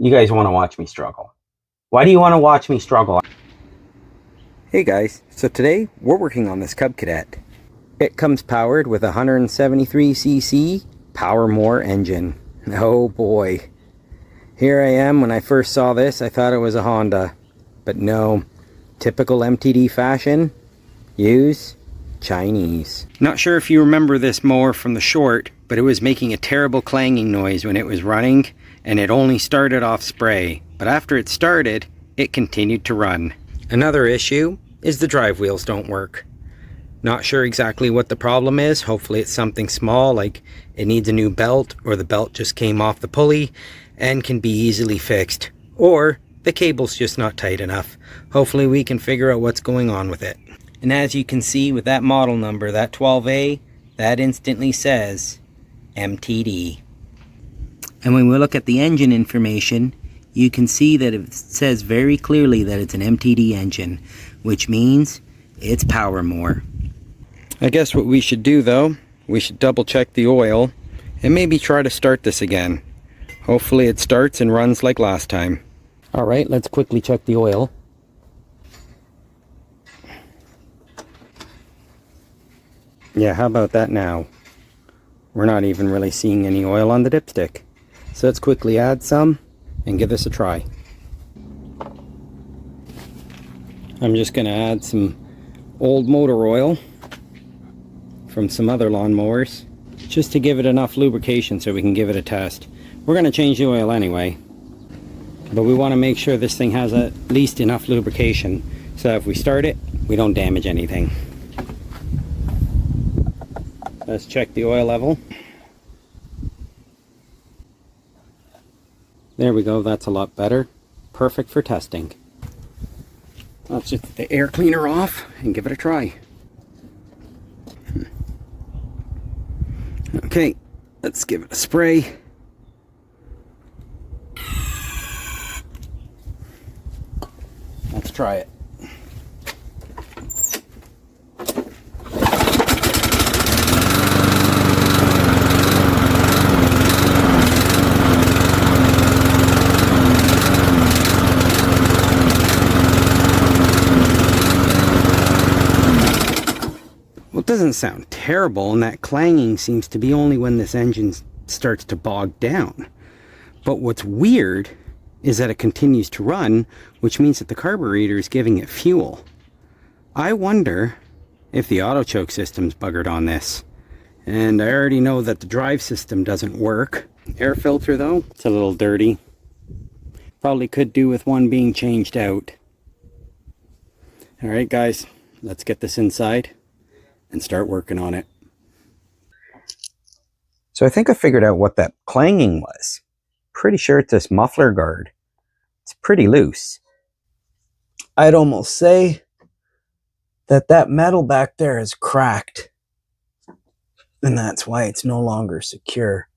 You guys want to watch me struggle. Why do you want to watch me struggle? Hey guys, so today we're working on this Cub Cadet. It comes powered with a 173cc PowerMore engine. Oh boy. Here I am. When I first saw this, I thought it was a Honda. But no, typical MTD fashion, use Chinese. Not sure if you remember this mower from the short, but it was making a terrible clanging noise when it was running, and it only started off spray. But after it started, it continued to run. Another issue is the drive wheels don't work. Not sure exactly what the problem is. Hopefully it's something small, like it needs a new belt, or the belt just came off the pulley and can be easily fixed, or the cable's just not tight enough. Hopefully we can figure out what's going on with it. And as you can see with that model number, that 12A, that instantly says MTD. And when we look at the engine information, you can see that it says very clearly that it's an MTD engine, which means it's PowerMore. I guess what we should do though, we should double check the oil and maybe try to start this again. Hopefully it starts and runs like last time. Alright, let's quickly check the oil. Yeah, how about that now? We're not even really seeing any oil on the dipstick. So let's quickly add some and give this a try. I'm just going to add some old motor oil from some other lawnmowers, just to give it enough lubrication so we can give it a test. We're going to change the oil anyway, but we want to make sure this thing has at least enough lubrication so if we start it, we don't damage anything. Let's check the oil level. There we go, that's a lot better. Perfect for testing. Let's just get the air cleaner off and give it a try. Okay, let's give it a spray. Let's try it. Well, it doesn't sound terrible, and that clanging seems to be only when this engine starts to bog down. But what's weird is that it continues to run, which means that the carburetor is giving it fuel. I wonder if the autochoke system's buggered on this. And I already know that the drive system doesn't work. Air filter though, it's a little dirty. Probably could do with one being changed out. Alright guys, let's get this inside and start working on it. So I think I figured out what that clanging was. Pretty sure it's this muffler guard. It's pretty loose. I'd almost say that that metal back there is cracked, and that's why it's no longer secure.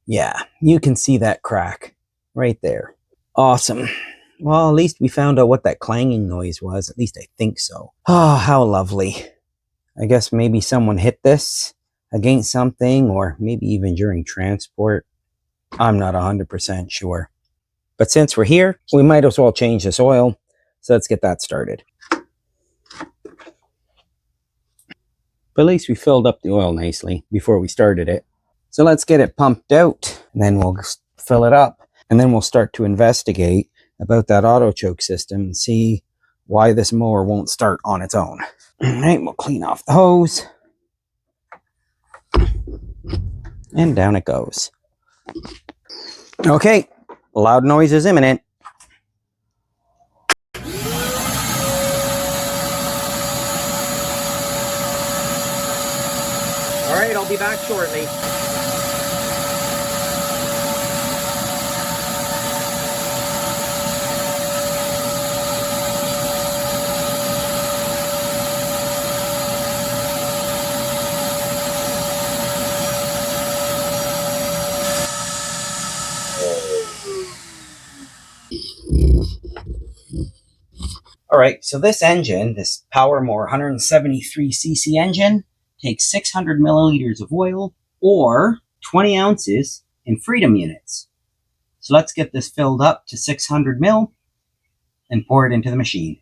Yeah, you can see that crack right there. Awesome. Well, at least we found out what that clanging noise was. At least I think so. Oh, how lovely. I guess maybe someone hit this against something, or maybe even during transport. I'm not 100% sure. But since we're here, we might as well change this oil. So let's get that started. But at least we filled up the oil nicely before we started it. So let's get it pumped out, and then we'll fill it up. And then we'll start to investigate about that autochoke system and see why this mower won't start on its own. Alright, we'll clean off the hose. And down it goes. Okay, loud noise is imminent. Alright, I'll be back shortly. Alright, so this engine, this PowerMore 173cc engine, takes 600 milliliters of oil or 20 ounces in freedom units. So let's get this filled up to 600 mil and pour it into the machine.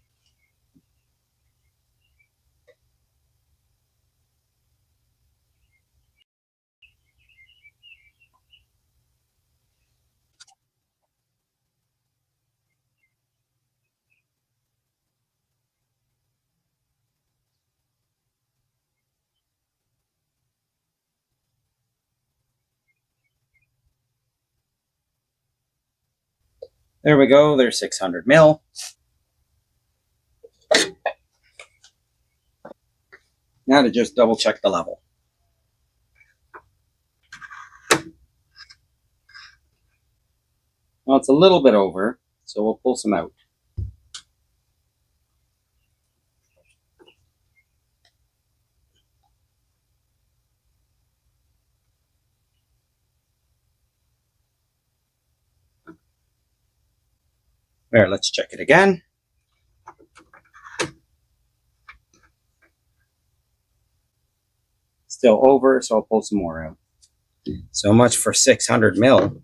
There we go, there's 600 mil. Now to just double check the level. Well, it's a little bit over, so we'll pull some out. There, let's check it again. Still over, so I'll pull some more out. So much for 600 mil.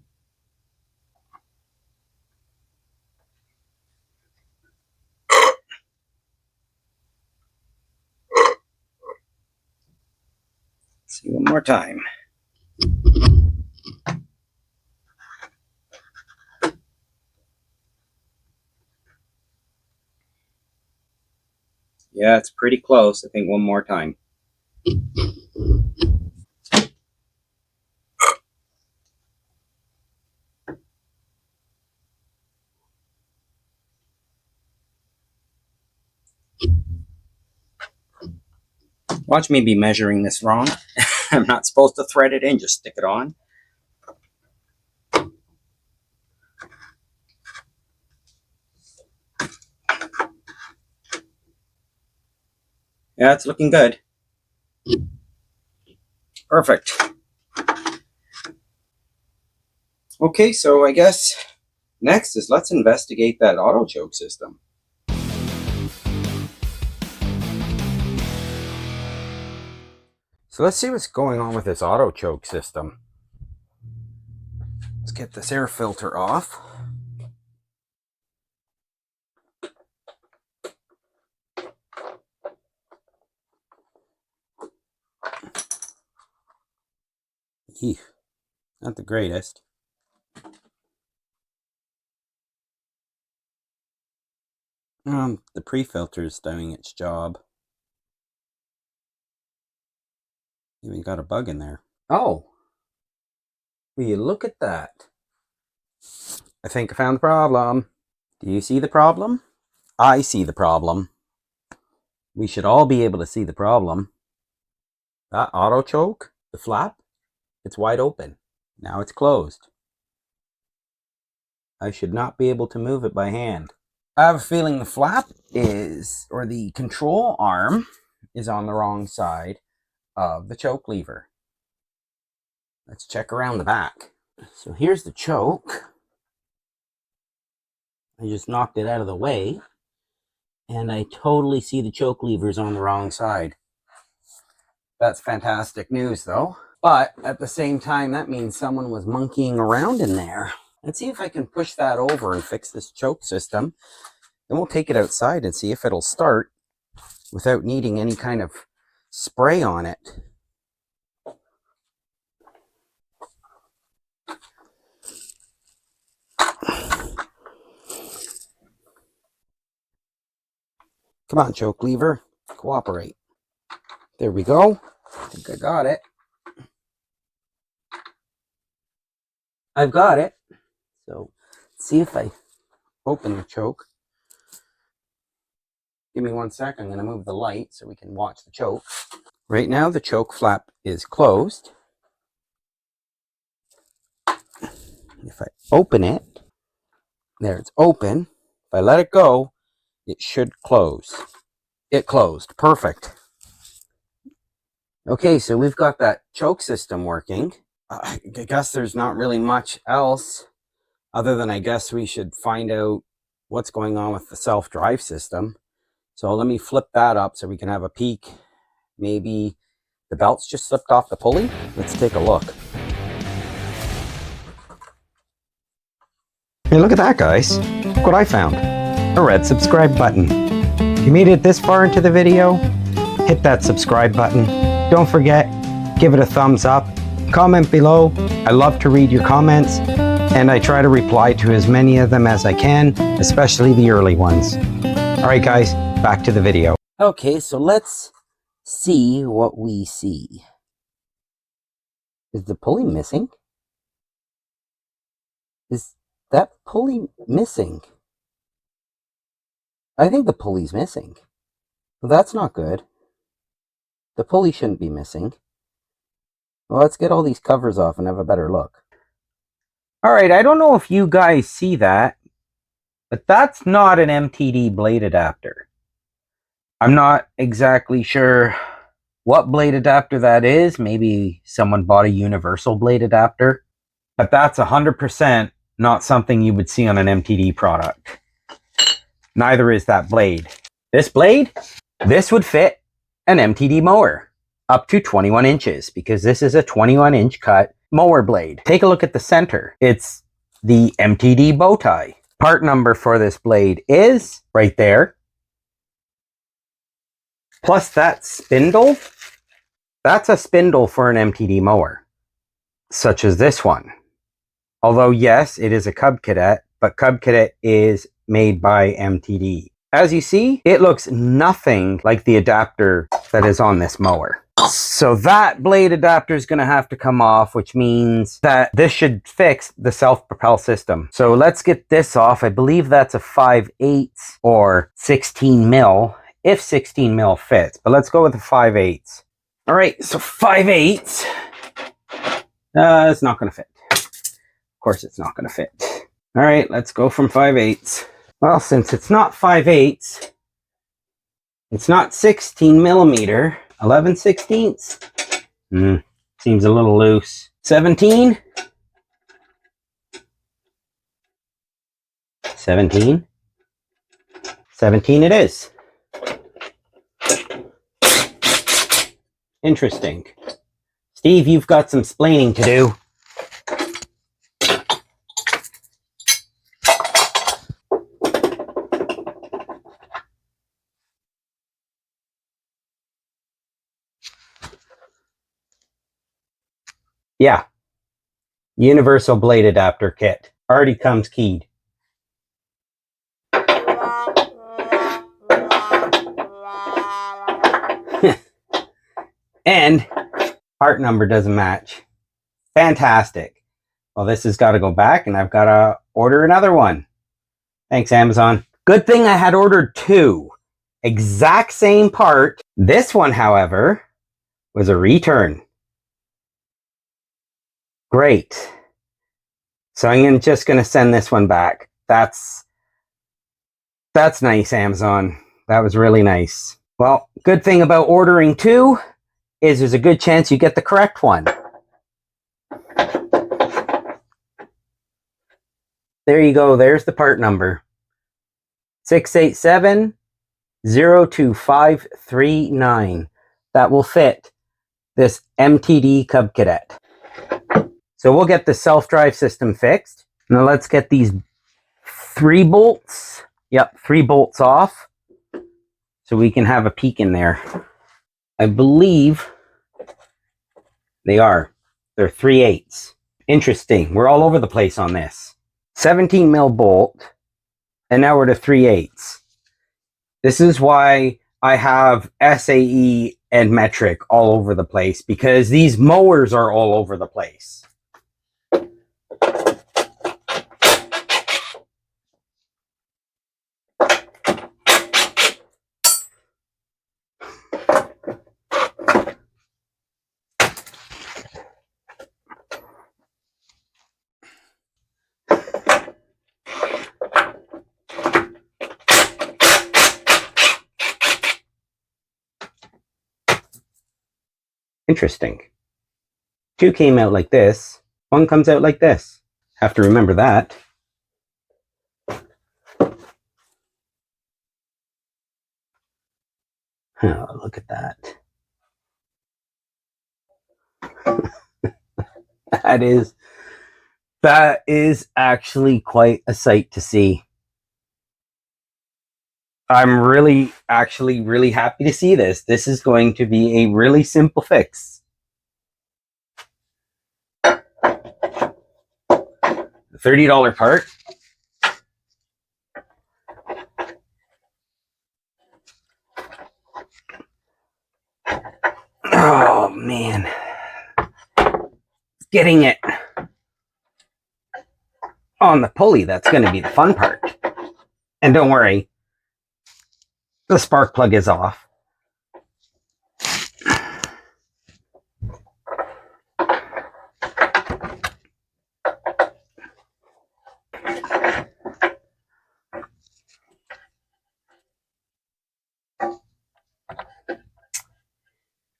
See one more time. Yeah, it's pretty close. I think one more time. Watch me be measuring this wrong. I'm not supposed to thread it in, just stick it on. Yeah, it's looking good. Perfect. Okay, so I guess next is let's investigate that auto choke system. So let's see what's going on with this auto choke system. Let's get this air filter off. Eesh, not the greatest. The pre-filter is doing its job. Even got a bug in there. Oh, will you look at that? I think I found the problem. Do you see the problem? I see the problem. We should all be able to see the problem. That auto choke, the flap, it's wide open. Now it's closed. I should not be able to move it by hand. I have a feeling the flap is, or the control arm is on the wrong side of the choke lever. Let's check around the back. So here's the choke. I just knocked it out of the way, and I totally see the choke levers on the wrong side. That's fantastic news though. But at the same time, that means someone was monkeying around in there. Let's see if I can push that over and fix this choke system. Then we'll take it outside and see if it'll start without needing any kind of spray on it. Come on, choke lever, cooperate. There we go. I think I got it. I've got it. So let's see if I open the choke. Give me 1 sec. I'm going to move the light so we can watch the choke. Right now the choke flap is closed. If I open it, there, it's open. If I let it go, it should close. It closed. Perfect. Okay, so we've got that choke system working. I guess there's not really much else other than I guess we should find out what's going on with the self-drive system. So let me flip that up so we can have a peek. Maybe the belt's just slipped off the pulley. Let's take a look. Hey, look at that, guys. Look what I found. A red subscribe button. If you made it this far into the video, hit that subscribe button. Don't forget, give it a thumbs up. Comment below. I love to read your comments, and I try to reply to as many of them as I can, especially the early ones. All right, guys, back to the video. Okay, so let's see what we see. Is the pulley missing? Is that pulley missing? I think the pulley's missing. Well, that's not good. The pulley shouldn't be missing. Well, let's get all these covers off and have a better look. All right, I don't know if you guys see that, but that's not an MTD blade adapter. I'm not exactly sure what blade adapter that is. Maybe someone bought a universal blade adapter, but that's 100% not something you would see on an MTD product. Neither is that blade. This blade, this would fit an MTD mower up to 21 inches because this is a 21-inch cut mower blade. Take a look at the center. It's the MTD bow tie. Part number for this blade is right there. Plus that spindle, that's a spindle for an MTD mower, such as this one. Although yes, it is a Cub Cadet, but Cub Cadet is made by MTD. As you see, it looks nothing like the adapter that is on this mower. So that blade adapter is going to have to come off, which means that this should fix the self-propel system. So let's get this off. I believe that's a 5/8 or 16 mil, if 16 mil fits, but let's go with a 5/8. All right, so 5/8, it's not going to fit. Of course it's not going to fit. All right, let's go from 5/8. Well, since it's not 5/8, it's not 16 millimeter, 11/16. Seems a little loose. 17. 17. 17 it is. Interesting. Steve, you've got some splaining to do. Yeah. Universal blade adapter kit. Already comes keyed. And part number doesn't match. Fantastic. Well, this has got to go back and I've got to order another one. Thanks, Amazon. Good thing I had ordered two. Exact same part. This one, however, was a return. Great. So I'm just going to send this one back. That's nice, Amazon. That was really nice. Well, good thing about ordering two is there's a good chance you get the correct one. There you go. There's the part number. 687-02539. That will fit this MTD Cub Cadet. So we'll get the self-drive system fixed. Now let's get these 3 bolts. Yep, 3 bolts off. So we can have a peek in there. I believe they are. They're 3/8. Interesting. We're all over the place on this. 17 mil bolt. And now we're to 3/8. This is why I have SAE and metric all over the place, because these mowers are all over the place. Interesting. 2 came out like this. 1 comes out like this. Have to remember that. Oh, look at that. That is That is actually quite a sight to see. I'm really happy to see this. This is going to be a really simple fix. $30 part. Oh man. Getting it on the pulley, that's going to be the fun part. And don't worry, the spark plug is off.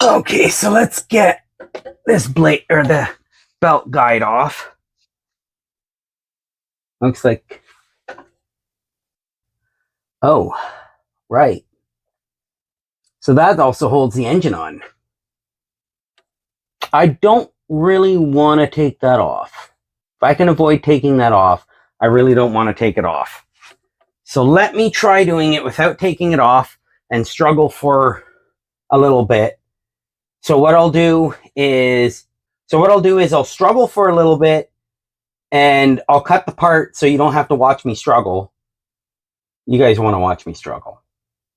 Okay, so let's get this blade or the belt guide off. Looks like, oh, right. So that also holds the engine on. I don't really want to take that off. If I can avoid taking that off, I really don't want to take it off. So let me try doing it without taking it off and struggle for a little bit. So what I'll do is I'll struggle for a little bit and I'll cut the part so you don't have to watch me struggle. You guys want to watch me struggle.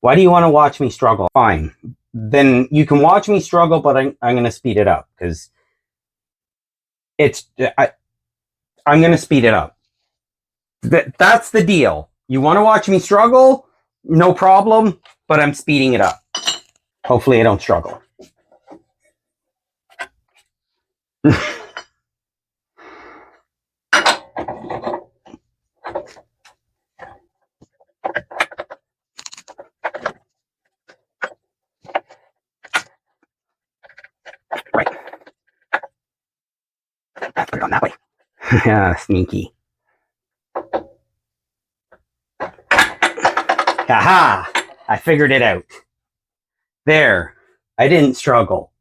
Why do you want to watch me struggle? Fine. Then you can watch me struggle, but I'm going to speed it up because I'm going to speed it up. That's the deal. You want to watch me struggle? No problem, but I'm speeding it up. Hopefully I don't struggle. Right. Let's put it on that way. Yeah, sneaky. Haha! I figured it out. There. I didn't struggle.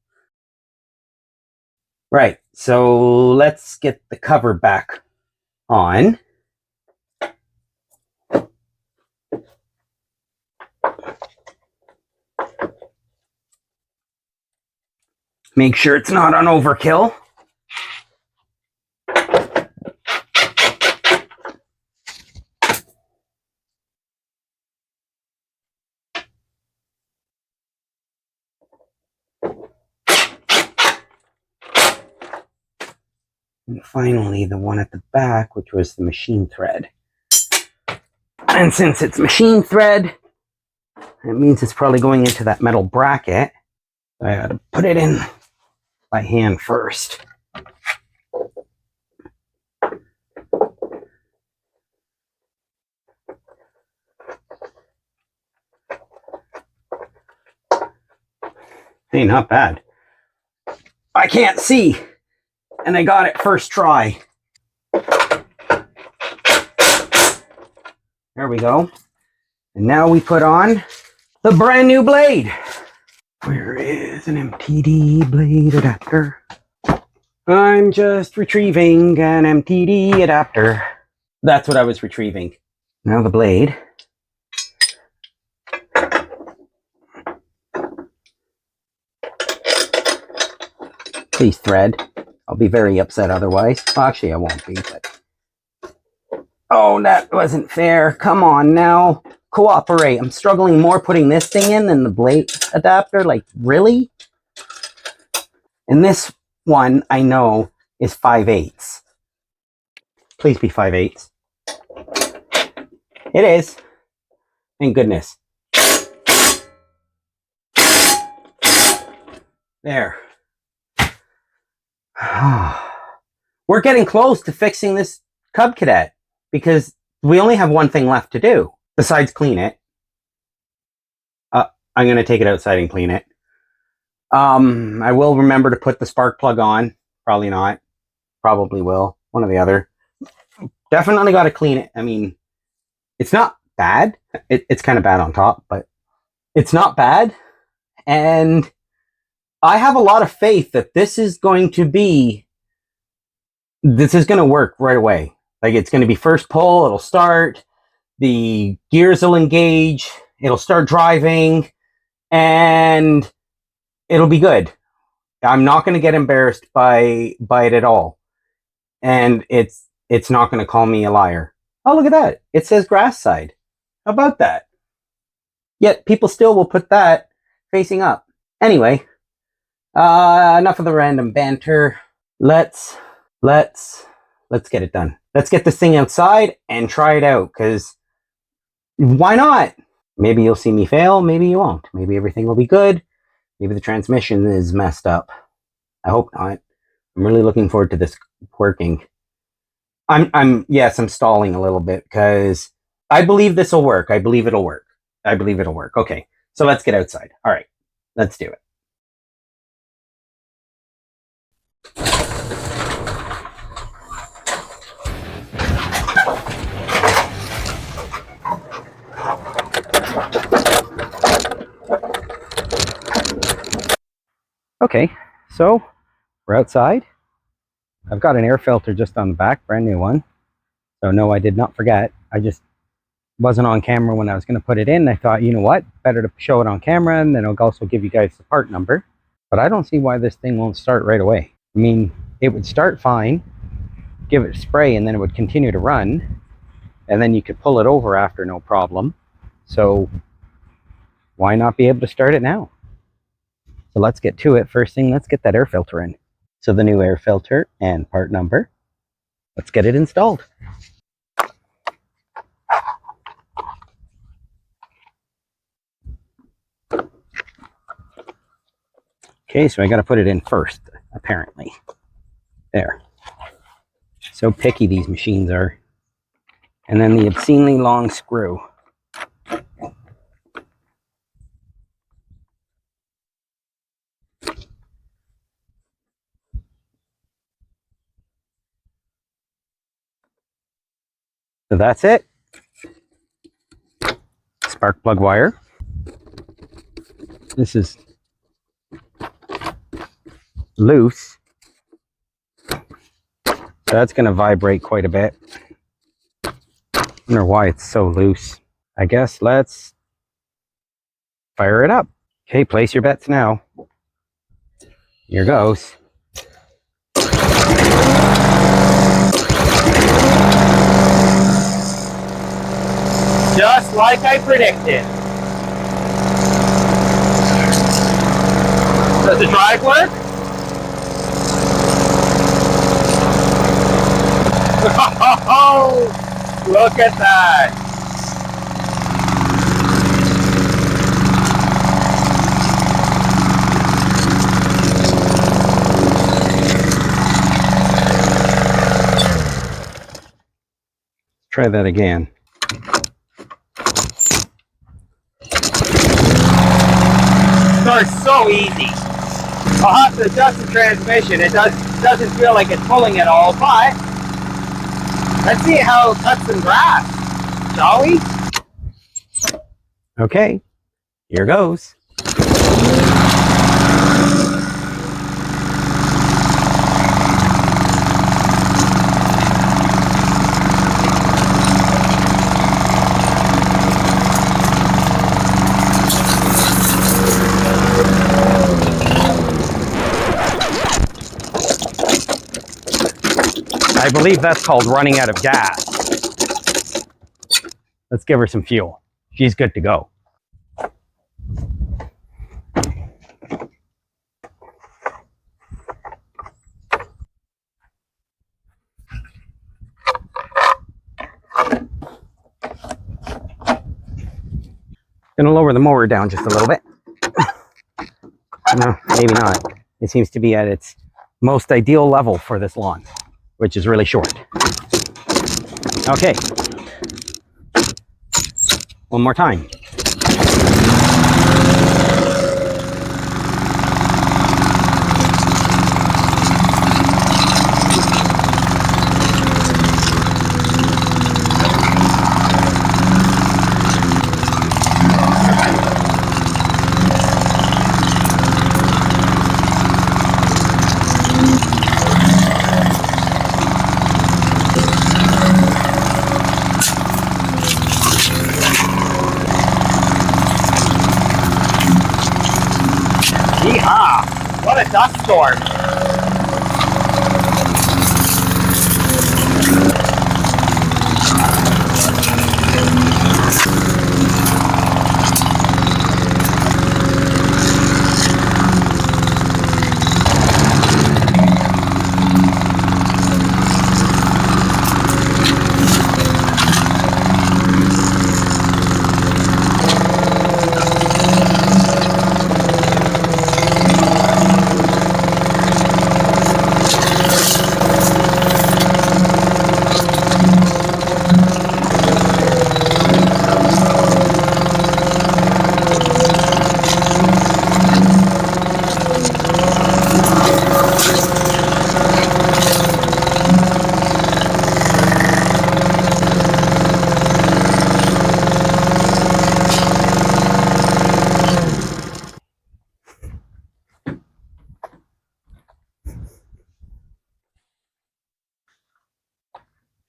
Right, so let's get the cover back on. Make sure it's not on overkill. And finally, the one at the back, which was the machine thread. And since it's machine thread, it means it's probably going into that metal bracket. I gotta put it in by hand first. Hey, not bad. I can't see, and I got it first try. There we go. And now we put on the brand new blade. Where is an MTD blade adapter? I'm just retrieving an MTD adapter. That's what I was retrieving. Now the blade. Please thread. I'll be very upset otherwise. Well, actually, I won't be, but... Oh, that wasn't fair. Come on now. Cooperate. I'm struggling more putting this thing in than the blade adapter. Like, really? And this one, I know, is 5/8. Please be 5/8. It is. Thank goodness. There. We're getting close to fixing this Cub Cadet because we only have one thing left to do besides clean it. I'm going to take it outside and clean it. I will remember to put the spark plug on. Probably not. Probably will. One or the other. Definitely got to clean it. I mean, it's not bad. It's kind of bad on top, but it's not bad. And I have a lot of faith that this is going to be this is going to work right away. Like, it's going to be first pull, it'll start, the gears will engage, it'll start driving, and it'll be good. I'm not going to get embarrassed by it at all. And it's not going to call me a liar. Oh, look at that. It says grass side. How about that? Yet people still will put that facing up. Anyway, enough of the random banter. Let's get it done. Let's get this thing outside and try it out, because why not? Maybe you'll see me fail, maybe you won't. Maybe everything will be good. Maybe the transmission is messed up. I hope not. I'm really looking forward to this working. Yes, I'm stalling a little bit because I believe this will work. I believe it'll work. Okay, so let's get outside. All right, let's do it. Okay, so we're outside. I've got an air filter just on the back, brand new one. So no, I did not forget. I just wasn't on camera when I was going to put it in. I thought, you know what, better to show it on camera, and then I'll also give you guys the part number. But I don't see why this thing won't start right away. I mean, it would start fine, give it a spray, and then it would continue to run, and then you could pull it over after, no problem. So why not be able to start it now? So let's get to it. First thing, let's get that air filter in. So the new air filter and part number. Let's get it installed. Okay, so I got to put it in first, apparently. There. So picky these machines are. And then the obscenely long screw. So that's it. Spark plug wire. This is loose. So that's going to vibrate quite a bit. I wonder why it's so loose. I guess let's fire it up. Okay, place your bets now. Here goes. Just like I predicted. Does the drive work? Oh, look at that. Try that again. Starts so easy. I'll have to adjust the transmission. It doesn't feel like it's pulling at all, but let's see how it cuts some grass, shall we? Okay, here goes. I believe that's called running out of gas. Let's give her some fuel. She's good to go. Gonna lower the mower down just a little bit. No, maybe not. It seems to be at its most ideal level for this lawn, which is really short. Okay. One more time. What a dust storm!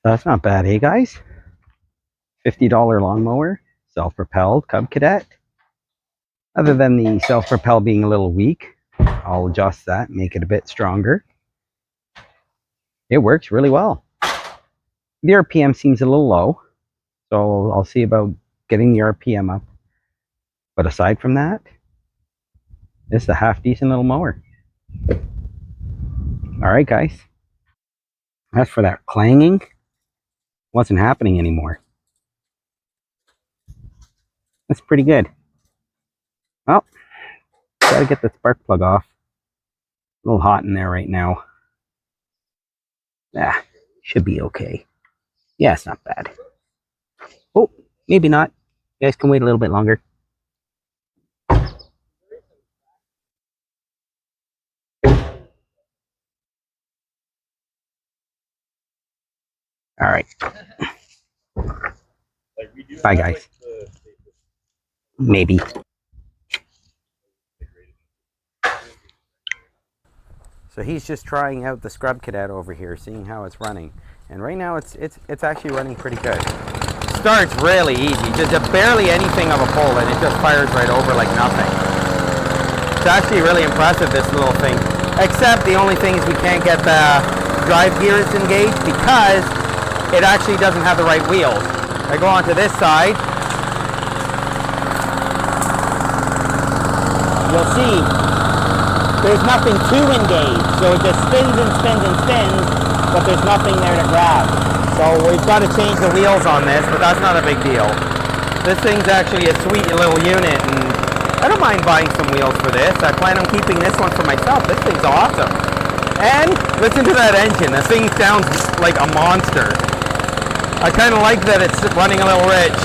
That's not bad, eh, guys? $50 lawnmower, self-propelled Cub Cadet. Other than the self-propel being a little weak, I'll adjust that, make it a bit stronger. It works really well. The RPM seems a little low, so I'll see about getting the RPM up. But aside from that, it's a half-decent little mower. Alright, guys. As for that clanging, wasn't happening anymore. That's pretty good. Well, gotta get the spark plug off. A little hot in there right now. Ah, should be okay. Yeah, it's not bad. Oh, maybe not. You guys can wait a little bit longer. Alright. Bye, guys. Maybe. So he's just trying out the Scrub Cadet over here, seeing how it's running. And right now it's actually running pretty good. Starts really easy, just barely anything of a pull, and it just fires right over like nothing. It's actually really impressive, this little thing. Except the only thing is we can't get the drive gears engaged because it actually doesn't have the right wheels. I go onto this side. You'll see there's nothing to engage, so it just spins and spins and spins, but there's nothing there to grab. So we've got to change the wheels on this, but that's not a big deal. This thing's actually a sweet little unit, and I don't mind buying some wheels for this. I plan on keeping this one for myself. This thing's awesome. And listen to that engine. This thing sounds like a monster. I kind of like that it's running a little rich.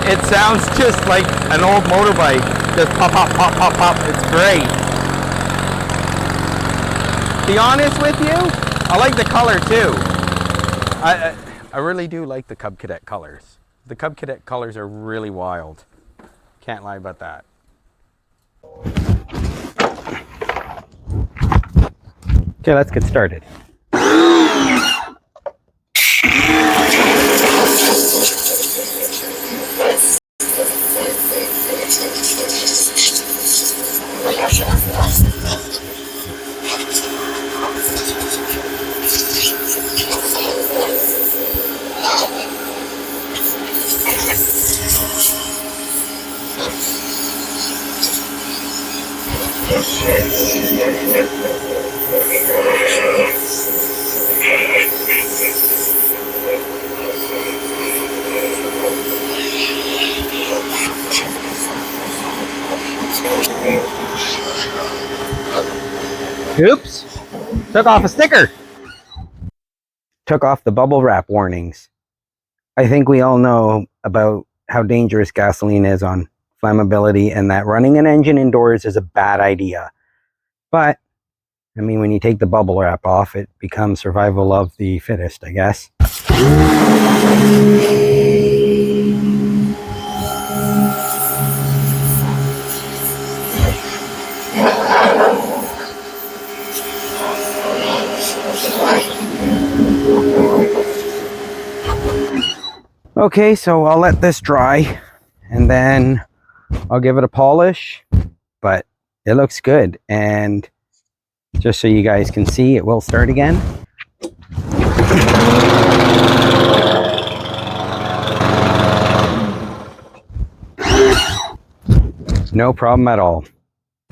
It sounds just like an old motorbike. Just pop, pop, pop, pop, pop. It's great. To be honest with you, I like the color too. I really do like the Cub Cadet colors. The Cub Cadet colors are really wild. Can't lie about that. Okay, let's get started. Oops, took off a sticker. Took off the bubble wrap warnings. I think we all know about how dangerous gasoline is on flammability and that running an engine indoors is a bad idea. But, I mean, when you take the bubble wrap off, it becomes survival of the fittest, I guess. Okay, so I'll let this dry and then I'll give it a polish, but it looks good. And Just so you guys can see, it will start again. No problem at all.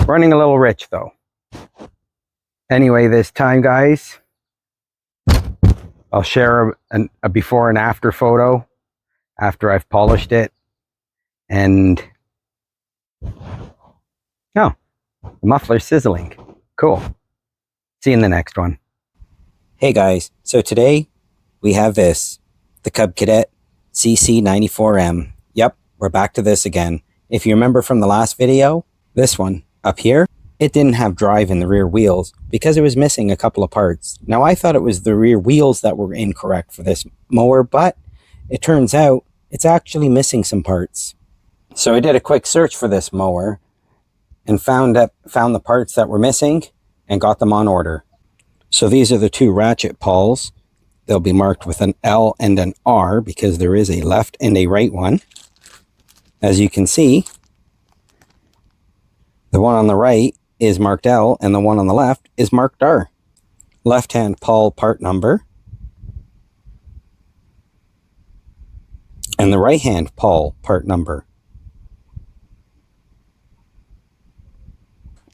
Running a little rich though. Anyway, this time, guys, I'll share a before and after photo after I've polished it. And oh, the muffler's sizzling. Cool. See you in the next one. Hey guys, so today we have this, the Cub Cadet CC94M. Yep, we're back to this again. If you remember from the last video, this one up here, it didn't have drive in the rear wheels because it was missing a couple of parts. Now I thought it was the rear wheels that were incorrect for this mower, but it turns out it's actually missing some parts. So I did a quick search for this mower and found the parts that were missing and got them on order. So these are the two ratchet pawls. They'll be marked with an L and an R because there is a left and a right one. As you can see, the one on the right is marked L and the one on the left is marked R. Left-hand pawl part number and the right-hand pawl part number.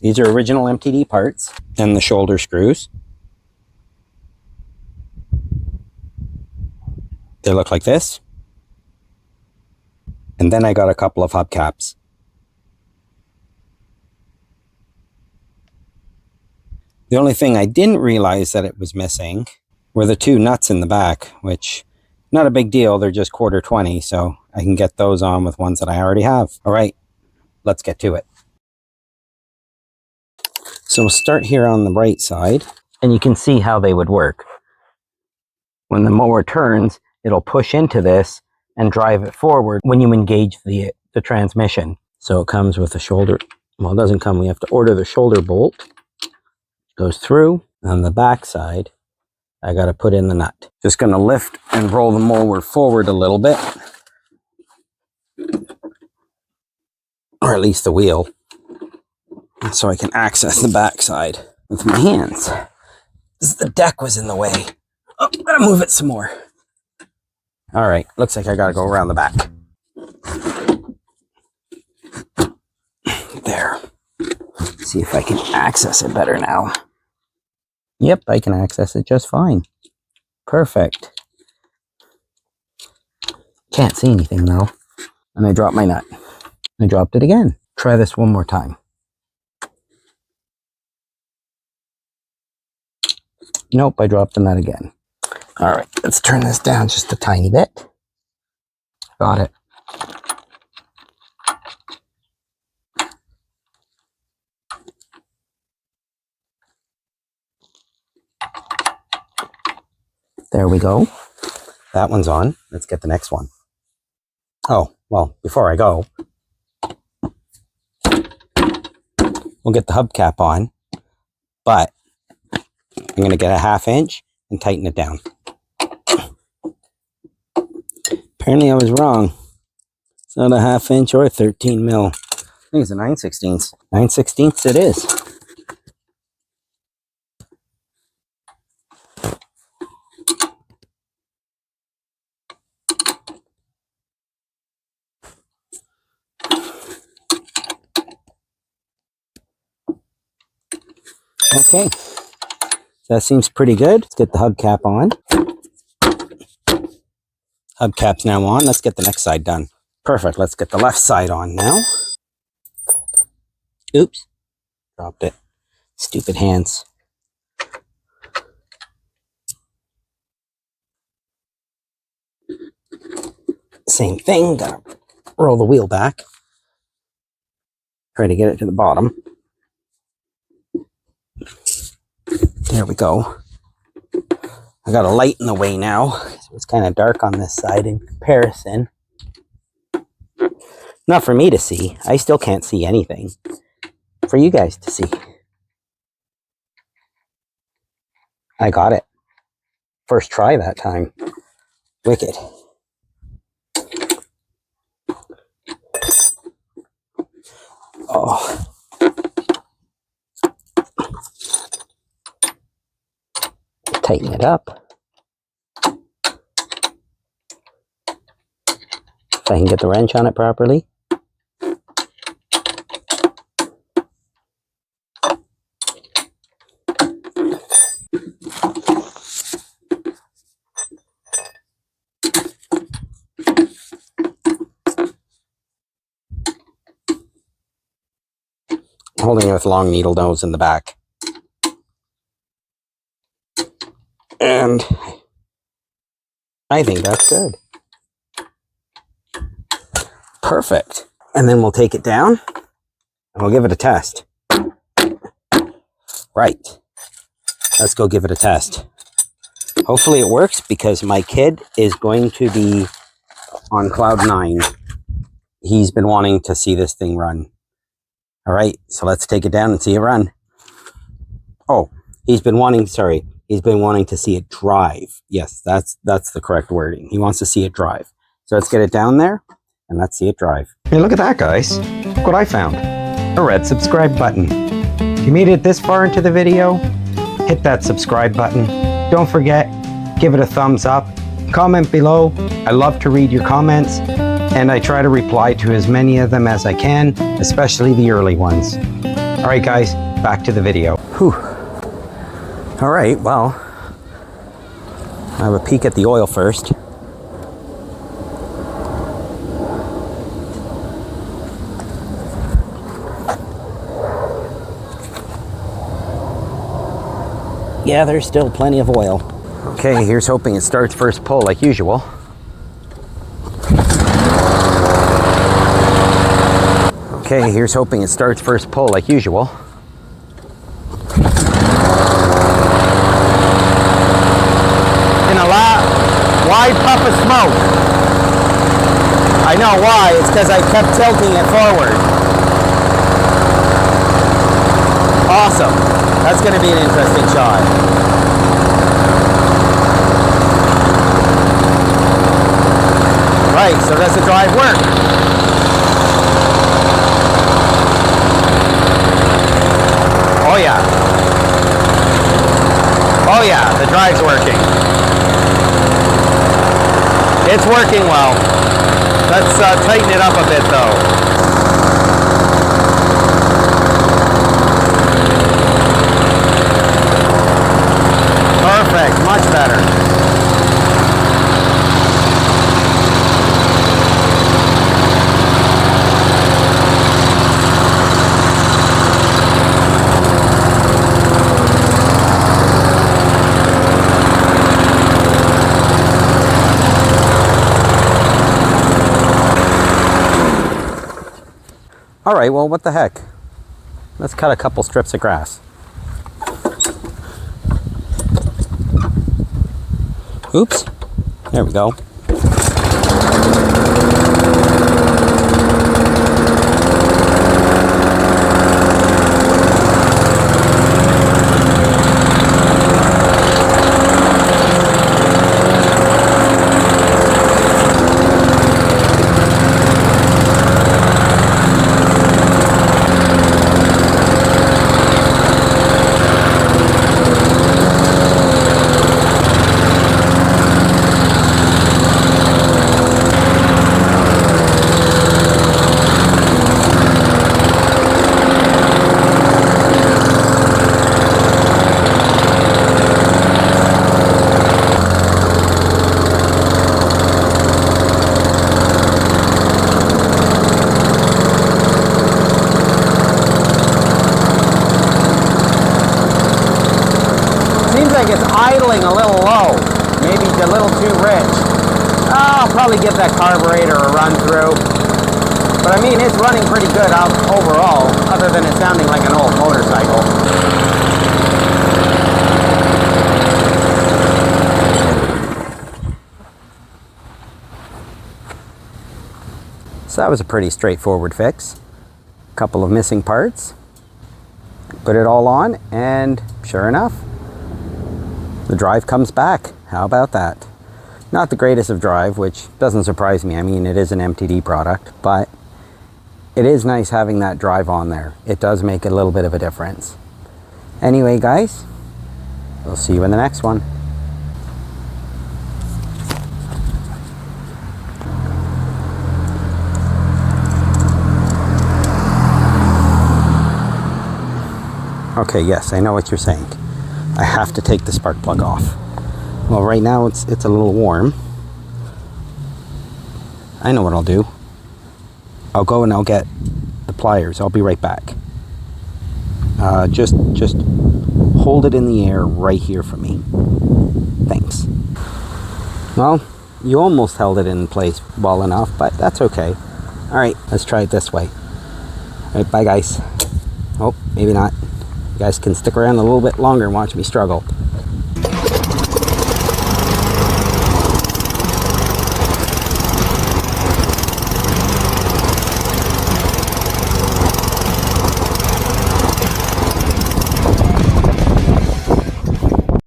These are original MTD parts and the shoulder screws. They look like this. And then I got a couple of hubcaps. The only thing I didn't realize that it was missing were the two nuts in the back, which not a big deal. They're just 1/4 so I can get those on with ones that I already have. All right, let's get to it. So we'll start here on the right side, and you can see how they would work. When the mower turns, it'll push into this and drive it forward when you engage the transmission. So it comes with a shoulder, well, it doesn't come, we have to order the shoulder bolt. Goes through. On the back side, I got to put in the nut. Just going to lift and roll the mower forward a little bit, or at least the wheel, so I can access the back side with my hands. The deck was in the way. Oh, gotta move it some more. All right, looks like I gotta go around the back. There. See if I can access it better now. Yep, I can access it just fine. Perfect. Can't see anything though. And I dropped my nut. I dropped it again. Try this one more time. Nope, I dropped the nut again. All right, let's turn this down just a tiny bit. Got it. There we go. That one's on. Let's get the next one. Oh, well, before I go, we'll get the hubcap on, but I'm going to get a 1/2 inch and tighten it down. Apparently I was wrong. It's not a 1/2 inch or 13 mil. I think it's a 9/16. 9/16 it is. Okay, so that seems pretty good. Let's get the hubcap on. Hubcap's now on. Let's get the next side done. Perfect. Let's get the left side on now. Oops. Dropped it. Stupid hands. Same thing. Gotta roll the wheel back. Try to get it to the bottom. There we go. I got a light in the way now, so it's kind of dark on this side in comparison. Not for me to see. I still can't see anything. For you guys to see. I got it. First try that time. Wicked. Oh. Tighten it up. If I can get the wrench on it properly. Holding it with long needle nose in the back. And I think that's good. Perfect. And then we'll take it down and we'll give it a test. Right. Let's go give it a test. Hopefully it works because my kid is going to be on cloud 9. He's been wanting to see this thing run. All right, so let's take it down and see it run. Oh, he's been wanting to see it drive. Yes, that's the correct wording. He wants to see it drive. So let's get it down there and let's see it drive. Hey, look at that, guys. Look what I found. A red subscribe button. If you made it this far into the video, hit that subscribe button. Don't forget, give it a thumbs up. Comment below. I love to read your comments, and I try to reply to as many of them as I can, especially the early ones. All right, guys, back to the video. Whew. All right, well, I have a peek at the oil first. Yeah, there's still plenty of oil. Okay, here's hoping it starts first pull like usual. Okay, here's hoping it starts first pull like usual. In a wide puff of smoke. I know why, it's because I kept tilting it forward. Awesome. That's going to be an interesting shot. Right, so does the drive work? Oh yeah. Oh yeah, the drive's working. It's working well. Let's tighten it up a bit though. Perfect, much better. All right, well, what the heck? Let's cut a couple strips of grass. Oops, there we go. It's idling a little low, maybe a little too rich. I'll probably give that carburetor a run through. But I mean, it's running pretty good out overall, other than it sounding like an old motorcycle. So that was a pretty straightforward fix. A couple of missing parts. Put it all on, and sure enough, the drive comes back. How about that? Not the greatest of drive, which doesn't surprise me. I mean, it is an MTD product, but it is nice having that drive on there. It does make a little bit of a difference. Anyway, guys, we'll see you in the next one. Okay, yes, I know what you're saying. I have to take the spark plug off. Well, right now it's a little warm. I know what I'll do. I'll go and I'll get the pliers. I'll be right back. Just hold it in the air right here for me. Thanks. Well, you almost held it in place well enough, but that's okay. All right, let's try it this way. All right, bye guys. Oh, maybe not. You guys can stick around a little bit longer and watch me struggle.